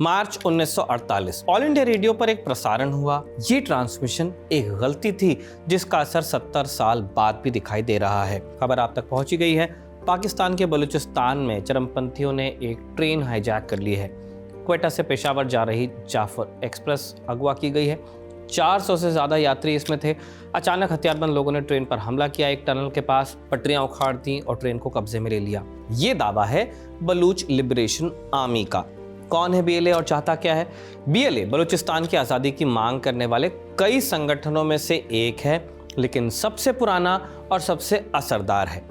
मार्च 1948 all India radio पर एक प्रसारण हुआ। ये ट्रांसमिशन एक गलती थी जिसका असर 70 साल बाद भी दिखाई दे रहा है। खबर आप तक पहुंची गई है। पाकिस्तान के बलूचिस्तान में चरमपंथियों ने एक ट्रेन हाईजैक कर ली है। क्वेटा से पेशावर जा रही जाफर एक्सप्रेस अगवा की गई है। 400 से ज्यादा यात्री इसमें थे। अचानक हथियारबंद लोगों ने ट्रेन पर हमला किया। एक टनल के पास पटरियां उखाड़ दी और ट्रेन को कब्जे में ले लिया। ये दावा है बलूच लिबरेशन आर्मी का। कौन है बीएलए और चाहता क्या है? बीएलए बलूचिस्तान की आज़ादी की मांग करने वाले कई संगठनों में से एक है, लेकिन सबसे पुराना और सबसे असरदार है।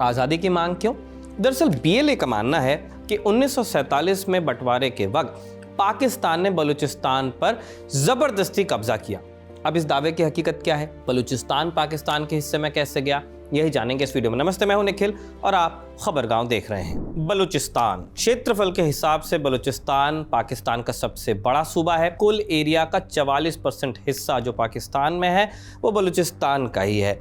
आज़ादी की मांग क्यों? दरअसल बीएलए का मानना है कि 1947 में बंटवारे के वक्त पाकिस्तान ने बलूचिस्तान पर जबरदस्ती कब्जा किया। अब इस दावे की हकीकत क्या है? बलूचिस्तान पाकिस्तान के हिस्से में कैसे गया, यही जानेंगे इस वीडियो में। नमस्ते, मैं हूं निखिल और आप खबरगांव देख रहे हैं। बलूचिस्तान क्षेत्रफल के हिसाब से बलूचिस्तान पाकिस्तान का सबसे बड़ा सूबा है। कुल एरिया का 44% हिस्सा जो पाकिस्तान में है वो बलूचिस्तान का ही है,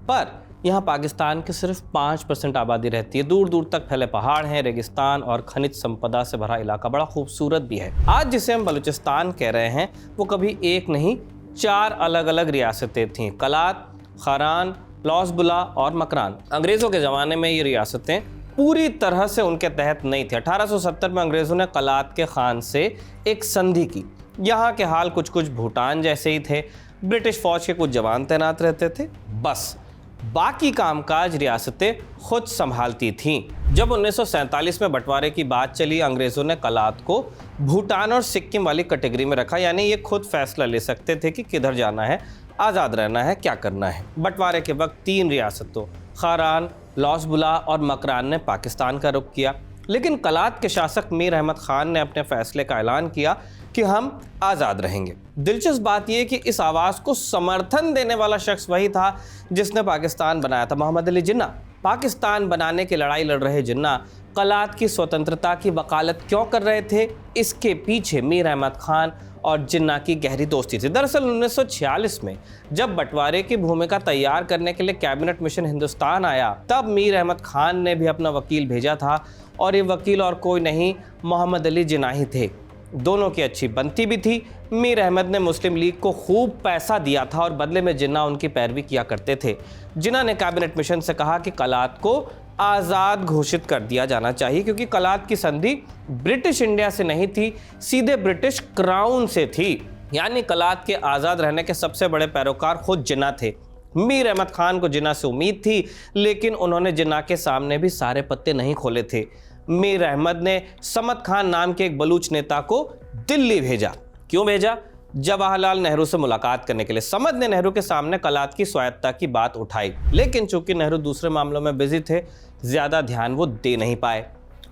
पर यहाँ पाकिस्तान की सिर्फ 5% आबादी रहती है। दूर दूर तक फैले पहाड़ हैं, रेगिस्तान और खनिज संपदा से भरा इलाका बड़ा खूबसूरत भी है। आज जिसे हम बलूचिस्तान कह रहे हैं वो कभी एक नहीं 4 अलग अलग रियासतें थीं। कलात, खारान, लौसबुला और मकरान। अंग्रेज़ों के ज़माने में ये रियासतें पूरी तरह से उनके तहत नहीं थी। 1870 में अंग्रेज़ों ने कलात के खान से एक संधि की। यहाँ के हाल कुछ कुछ भूटान जैसे ही थे। ब्रिटिश फौज के कुछ जवान तैनात रहते थे, बस बाकी कामकाज रियासतें खुद संभालती थीं। जब 1947 में बंटवारे की बात चली, अंग्रेज़ों ने कलात को भूटान और सिक्किम वाली कैटेगरी में रखा, यानी ये खुद फैसला ले सकते थे कि किधर जाना है, आज़ाद रहना है, क्या करना है। बंटवारे के वक्त 3 रियासतों खारान, लौसबुला और मकरान ने पाकिस्तान का रुख किया, लेकिन कलात के शासक मीर अहमद खान ने अपने फैसले का ऐलान किया कि हम आज़ाद रहेंगे। दिलचस्प बात यह कि इस आवाज़ को समर्थन देने वाला शख्स वही था जिसने पाकिस्तान बनाया था, मोहम्मद अली जिन्ना। पाकिस्तान बनाने की लड़ाई लड़ रहे जिन्ना कलात की स्वतंत्रता की वकालत क्यों कर रहे थे? इसके पीछे मीर अहमद खान और जिन्ना की गहरी दोस्ती थी। दरअसल 1946 में जब बंटवारे की भूमिका तैयार करने के लिए कैबिनेट मिशन हिंदुस्तान आया, तब मीर अहमद खान ने भी अपना वकील भेजा था और ये वकील और कोई नहीं मोहम्मद अली जिन्ना ही थे। दोनों की अच्छी बनती भी थी। मीर अहमद ने मुस्लिम लीग को खूब पैसा दिया था और बदले में जिन्ना उनकी पैरवी किया करते थे। जिन्ना ने कैबिनेट मिशन से कहा कि कलात को आज़ाद घोषित कर दिया जाना चाहिए, क्योंकि कलात की संधि ब्रिटिश इंडिया से नहीं थी, सीधे ब्रिटिश क्राउन से थी। यानी कलात के आज़ाद रहने के सबसे बड़े पैरोकार खुद जिन्ना थे। मीर अहमद खान को जिन्ना से उम्मीद थी, लेकिन उन्होंने जिन्ना के सामने भी सारे पत्ते नहीं खोले थे। मीर अहमद ने समद खान नाम के एक बलूच नेता को दिल्ली भेजा। क्यों भेजा? जवाहरलाल नेहरू से मुलाकात करने के लिए। समद ने नेहरू के सामने कलात की स्वायत्तता की बात उठाई, लेकिन चूंकि नेहरू दूसरे मामलों में बिजी थे, ज्यादा ध्यान वो दे नहीं पाए।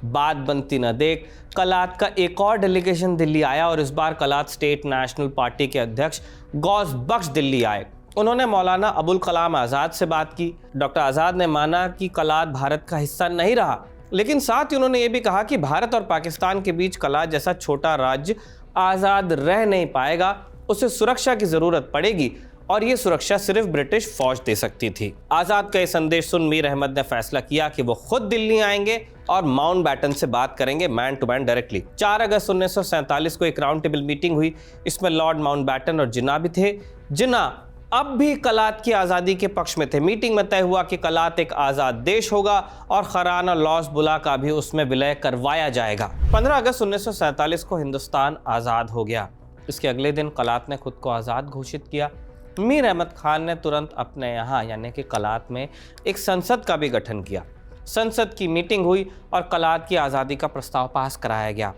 बात बनती न देख कलात का एक और डेलीगेशन दिल्ली आया और इस बार कलात स्टेट नेशनल पार्टी के अध्यक्ष गौस बख्श दिल्ली आए। उन्होंने मौलाना अबुल कलाम आज़ाद से बात की। डॉक्टर आज़ाद ने माना कि कलात भारत का हिस्सा नहीं रहा, लेकिन साथ ही उन्होंने ये भी कहा कि भारत और पाकिस्तान के बीच कलात जैसा छोटा राज्य आज़ाद रह नहीं पाएगा, उसे सुरक्षा की ज़रूरत पड़ेगी और ये सुरक्षा सिर्फ ब्रिटिश फौज दे सकती थी। आज़ाद का ये संदेश सुन मीर अहमद ने फैसला किया कि वो खुद दिल्ली आएंगे और माउंटबैटन से बात करेंगे, मैन टू मैन डायरेक्टली। 4 अगस्त 1947 को एक राउंड टेबल मीटिंग हुई। इसमें लॉर्ड माउंटबैटन और जिन्ना भी थे। जिन्ना अब भी कलात की आज़ादी के पक्ष में थे। मीटिंग में तय हुआ कि कलात एक आज़ाद देश होगा और खरान और लौसबुला का भी उसमें विलय करवाया जाएगा। 15 अगस्त 1947 को हिंदुस्तान आज़ाद हो गया। इसके अगले दिन कलात ने खुद को आज़ाद घोषित किया। मीर अहमद खान ने तुरंत अपने यहाँ यानी कि कलात में एक संसद का भी गठन किया। संसद की मीटिंग हुई और कलात की आज़ादी का प्रस्ताव पास कराया गया।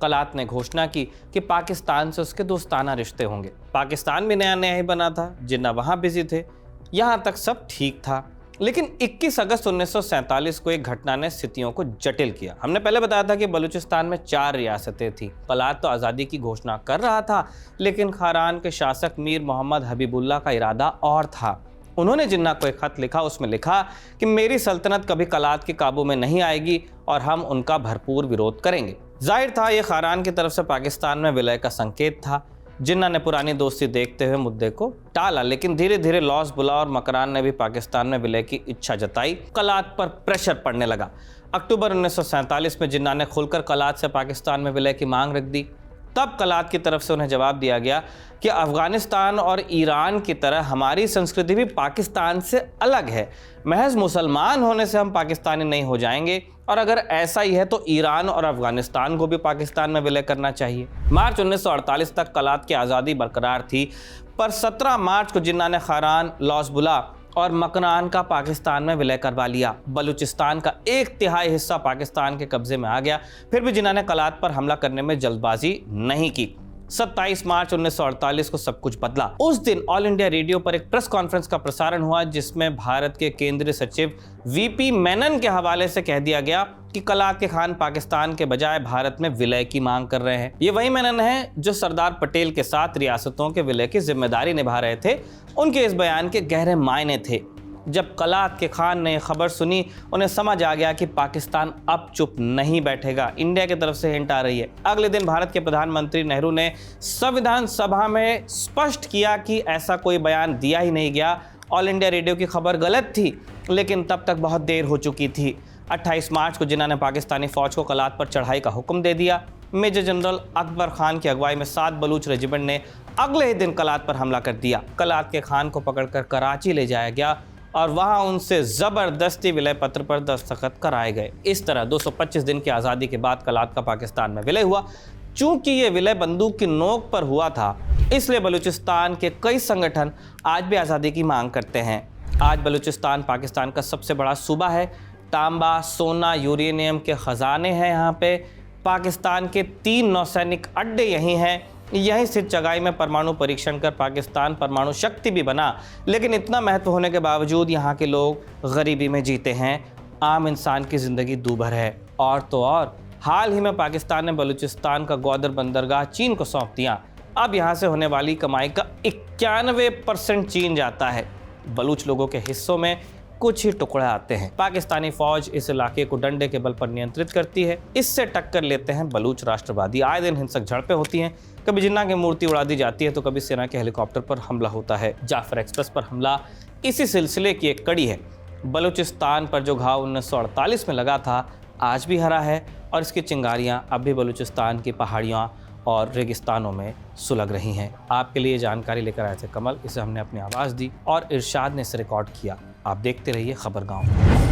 कलात ने घोषणा की कि पाकिस्तान से उसके दोस्ताना रिश्ते होंगे। पाकिस्तान भी नया नया ही बना था, जिन्ना वहाँ बिजी थे। यहाँ तक सब ठीक था, लेकिन 21 अगस्त 1947 को एक घटना ने स्थितियों को जटिल किया। हमने पहले बताया था कि बलूचिस्तान में 4 रियासतें थीं। कलात तो आज़ादी की घोषणा कर रहा था, लेकिन खारान के शासक मीर मोहम्मद हबीबुल्लाह का इरादा और था। उन्होंने जिन्ना को एक खत लिखा। उसमें लिखा कि मेरी सल्तनत कभी कलात के काबू में नहीं आएगी और हम उनका भरपूर विरोध करेंगे। जाहिर था ये खारान की तरफ से पाकिस्तान में विलय का संकेत था। जिन्ना ने पुरानी दोस्ती देखते हुए मुद्दे को टाला, लेकिन धीरे धीरे लौसबुला और मकरान ने भी पाकिस्तान में विलय की इच्छा जताई। कलात पर प्रेशर पड़ने लगा। अक्टूबर 1947 में जिन्ना ने खुलकर कलात से पाकिस्तान में विलय की मांग रख दी। तब कलात की तरफ से उन्हें जवाब दिया गया कि अफगानिस्तान और ईरान की तरह हमारी संस्कृति भी पाकिस्तान से अलग है। महज मुसलमान होने से हम पाकिस्तानी नहीं हो जाएंगे, और अगर ऐसा ही है तो ईरान और अफगानिस्तान को भी पाकिस्तान में विलय करना चाहिए। मार्च 1948 तक कलात की आज़ादी बरकरार थी, पर 17 मार्च को जिन्ना ने खारान, लौसबुला और मकनान का पाकिस्तान में विलय करवा लिया। बलूचिस्तान का 1/3 हिस्सा पाकिस्तान के कब्जे में आ गया। फिर भी जिन्ना ने कलात पर हमला करने में जल्दबाजी नहीं की। 27 मार्च 1948 को सब कुछ बदला। उस दिन ऑल इंडिया रेडियो पर एक प्रेस कॉन्फ्रेंस का प्रसारण हुआ, जिसमें भारत के केंद्रीय सचिव वीपी मेनन के हवाले से कह दिया गया कि कलात के खान पाकिस्तान के बजाय भारत में विलय की मांग कर रहे हैं। ये वही मेनन है जो सरदार पटेल के साथ रियासतों के विलय की जिम्मेदारी निभा रहे थे। उनके इस बयान के गहरे मायने थे। जब कलात के खान ने खबर सुनी, उन्हें समझ आ गया कि पाकिस्तान अब चुप नहीं बैठेगा। इंडिया की तरफ से हिंट आ रही है। अगले दिन भारत के प्रधानमंत्री नेहरू ने संविधान सभा में स्पष्ट किया कि ऐसा कोई बयान दिया ही नहीं गया। ऑल इंडिया रेडियो की खबर गलत थी, लेकिन तब तक बहुत देर हो चुकी थी। 28 मार्च को जिन्ना ने पाकिस्तानी फौज को कलात पर चढ़ाई का हुक्म दे दिया। मेजर जनरल अकबर खान की अगुवाई में 7 बलूच रेजिमेंट ने अगले ही दिन कलात पर हमला कर दिया। कलात के खान को पकड़कर कराची ले जाया गया और वहां उनसे जबरदस्ती विलय पत्र पर दस्तखत कराए गए। इस तरह 225 दिन की आज़ादी के बाद कलात का पाकिस्तान में विलय हुआ। चूंकि ये विलय बंदूक की नोक पर हुआ था, इसलिए बलूचिस्तान के कई संगठन आज भी आज़ादी की मांग करते हैं। आज बलूचिस्तान पाकिस्तान का सबसे बड़ा सूबा है। तांबा, सोना, यूरेनियम के खजाने हैं यहाँ पे। पाकिस्तान के 3 नौसैनिक अड्डे यहीं हैं। यहीं स्थित चगाई में परमाणु परीक्षण कर पाकिस्तान परमाणु शक्ति भी बना, लेकिन इतना महत्व होने के बावजूद यहाँ के लोग गरीबी में जीते हैं। आम इंसान की ज़िंदगी दूभर है। और तो और हाल ही में पाकिस्तान ने बलूचिस्तान का ग्वादर बंदरगाह चीन को सौंप दिया। अब यहाँ से होने वाली कमाई का 91% चीन जाता है। बलूच लोगों के हिस्सों में कुछ ही टुकड़े आते हैं। पाकिस्तानी फौज इस इलाके को डंडे के बल पर नियंत्रित करती है। इससे टक्कर लेते हैं बलूच राष्ट्रवादी। आए दिन हिंसक झड़पें होती हैं। कभी जिन्ना की मूर्ति उड़ा दी जाती है तो कभी सेना के हेलीकॉप्टर पर हमला होता है। जाफर एक्सप्रेस पर हमला इसी सिलसिले की एक कड़ी है। बलूचिस्तान पर जो घाव 1948 में लगा था, आज भी हरा है, और इसकी चिंगारियाँ अब भी बलूचिस्तान की पहाड़ियाँ और रेगिस्तानों में सुलग रही हैं। आपके लिए जानकारी लेकर आए थे कमल। इसे हमने अपनी आवाज़ दी और इरशाद ने इसे रिकॉर्ड किया। आप देखते रहिए खबरगांव।